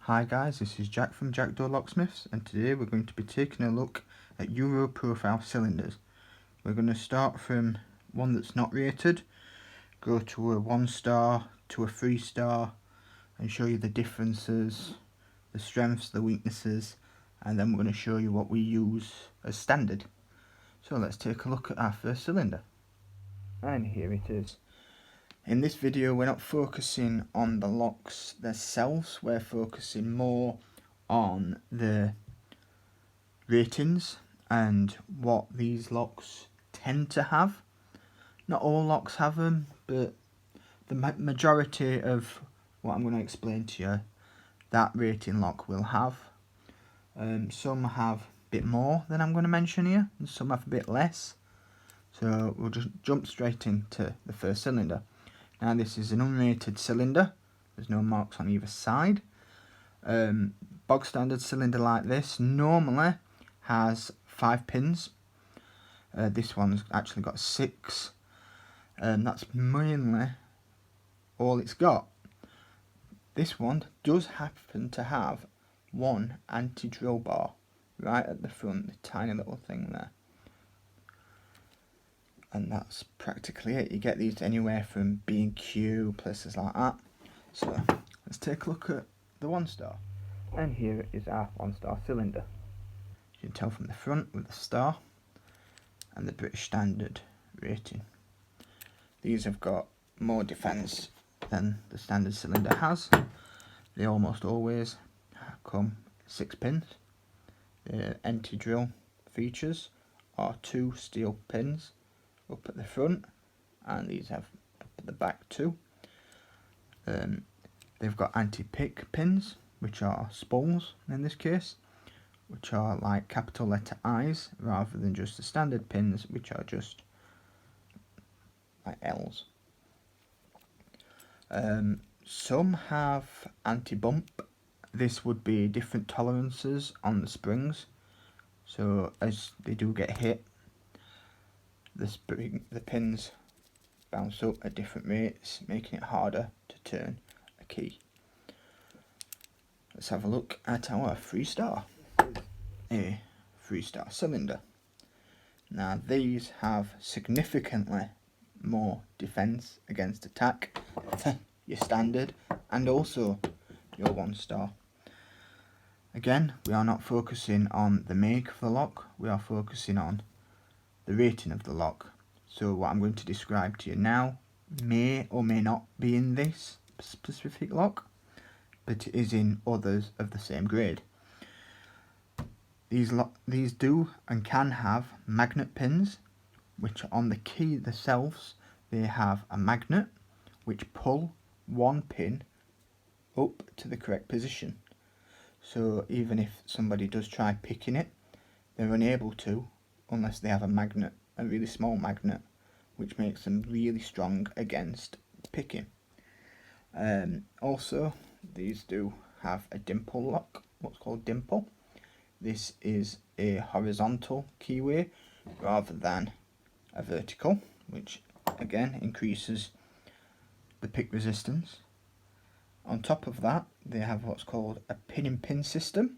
Hi guys, this is Jack from Jack Door Locksmiths, and today we're going to be taking a look at Euro profile cylinders. We're going to start from one that's not rated, go to a 1-star, to a 3-star, and show you the differences, the strengths, the weaknesses, and then we're going to show you what we use as standard. So let's take a look at our first cylinder. And here it is. In this video we're not focusing on the locks themselves, we're focusing more on the ratings and what these locks tend to have. Not all locks have them, but the majority of what I'm going to explain to you, that rating lock will have. Some have a bit more than I'm going to mention here, and some have a bit less. So we'll just jump straight into the first cylinder. Now this is an unrated cylinder, there's no marks on either side. Bog standard cylinder like this normally has 5 pins. This one's actually got 6. That's mainly all it's got. This one does happen to have one anti-drill bar right at the front, the tiny little thing there. And that's practically it. You get these anywhere from B&Q, places like that. So let's take a look at the 1-star. And here is our 1-star cylinder. You can tell from the front with the star and the British Standard rating. These have got more defence than the standard cylinder has. They almost always come 6 pins. The anti-drill features are 2 steel pins up at the front, and these have up at the back too. They've got anti-pick pins, which are spools in this case, which are like capital letter I's rather than just the standard pins, which are just like L's. Some have anti-bump. This would be different tolerances on the springs, so as they do get hit, the pins bounce up at different rates, making it harder to turn a key. Let's have a look at our 3-star. A 3-star cylinder. Now these have significantly more defence against attack than your standard and also your 1-star. Again, we are not focusing on the make of the lock, we are focusing on the rating of the lock. So what I'm going to describe to you now may or may not be in this specific lock, but it is in others of the same grade. These do and can have magnet pins, which on the key themselves they have a magnet which pull one pin up to the correct position. So even if somebody does try picking it, they're unable to unless they have a magnet, a really small magnet, which makes them really strong against picking. Also, these do have a dimple lock, what's called dimple. This is a horizontal keyway rather than a vertical, which again increases the pick resistance. On top of that, they have what's called a pin-in-pin system.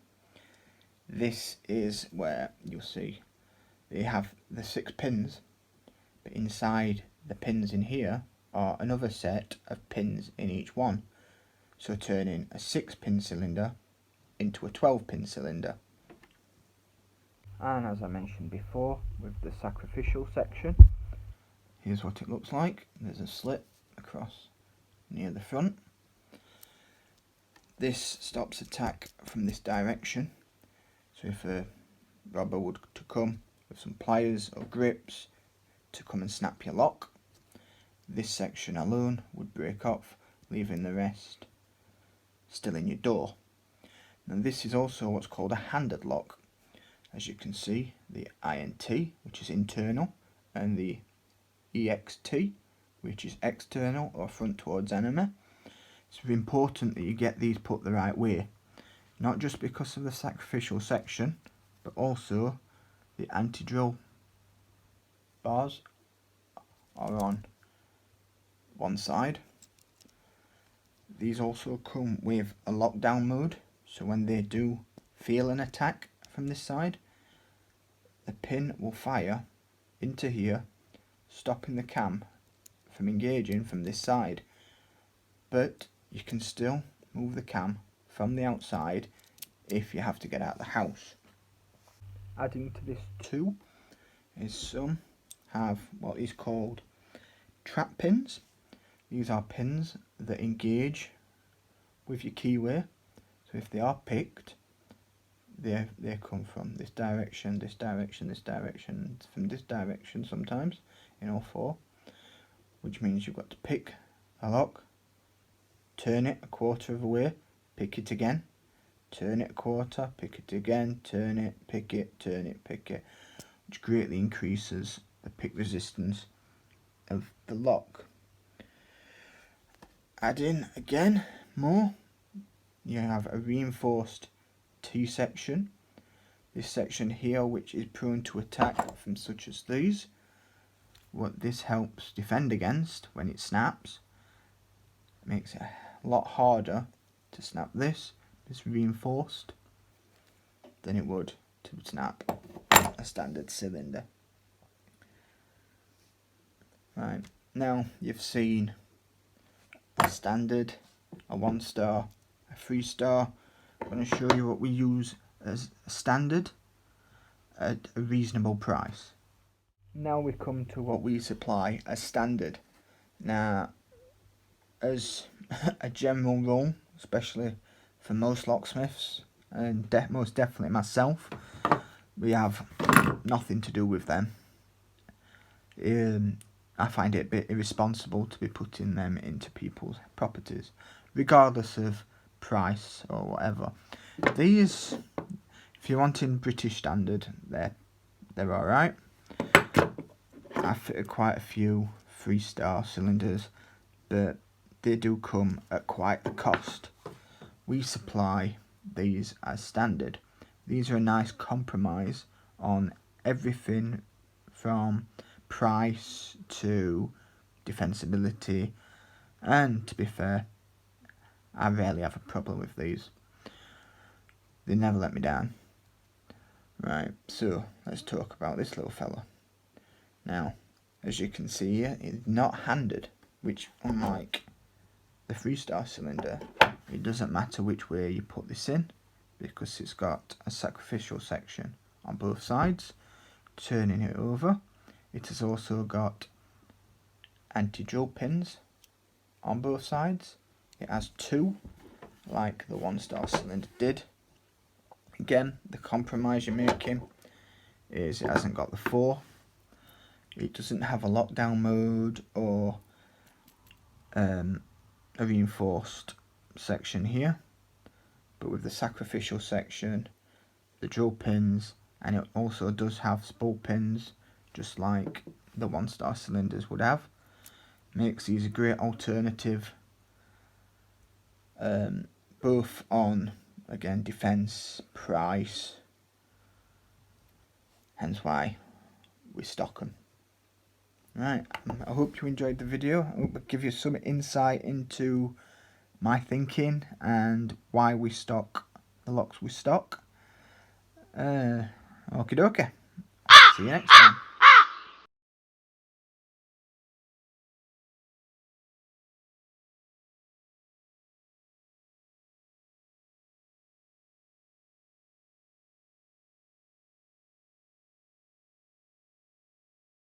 This is where you'll see they have the 6 pins, but inside the pins in here are another set of pins in each one, so turning a 6-pin cylinder into a 12-pin cylinder. And as I mentioned before, with the sacrificial section, here's what it looks like. There's a slit across near the front. This stops attack from this direction, so if a robber would to come with some pliers or grips to come and snap your lock, this section alone would break off, leaving the rest still in your door. Now this is also what's called a handed lock. As you can see, the INT, which is internal, and the EXT, which is external or front towards enemy. It's important that you get these put the right way, not just because of the sacrificial section, but also the anti-drill bars are on one side. These also come with a lockdown mode, so when they do feel an attack from this side, the pin will fire into here, stopping the cam from engaging from this side. But you can still move the cam from the outside if you have to get out of the house. Adding to this too is some have what is called trap pins. These are pins that engage with your keyway, so if they are picked, they come from this direction, this direction, this direction, from this direction sometimes in all four, which means you've got to pick a lock, turn it a quarter of a way, pick it again, turn it a quarter, pick it again, turn it, pick it, turn it, pick it, which greatly increases the pick resistance of the lock. Add in again more, you have a reinforced T-section, this section here which is prone to attack from such as these. What this helps defend against when it snaps, it makes it a lot harder to snap this reinforced than it would to snap a standard cylinder. Right, now you've seen a standard, a 1-star, a 3-star. I'm going to show you what we use as a standard at a reasonable price. Now we come to what we supply as standard. Now, as a general rule, especially for most locksmiths, and most definitely myself, we have nothing to do with them. I find it a bit irresponsible to be putting them into people's properties, regardless of price or whatever. These, if you're wanting British standard, they're alright. I fitted quite a few 3-star cylinders, but they do come at quite a cost. We supply these as standard. These are a nice compromise on everything from price to defensibility, and to be fair, I rarely have a problem with these. They never let me down. Right, so let's talk about this little fella. Now, as you can see here, it's not handed, which, unlike the 3-star cylinder, it doesn't matter which way you put this in, because it's got a sacrificial section on both sides, turning it over. It has also got anti-drill pins on both sides. It has 2, like the 1-star cylinder did. Again, the compromise you're making is it hasn't got the 4. It doesn't have a lockdown mode or a reinforced section here, but with the sacrificial section, the drill pins, and it also does have spool pins, just like the 1-star cylinders would have. Makes these a great alternative, both on, again, defense, price, hence why we stock them. Right, I hope you enjoyed the video. I hope it give you some insight into my thinking and why we stock the locks we stock. Okie dokie. See you next time.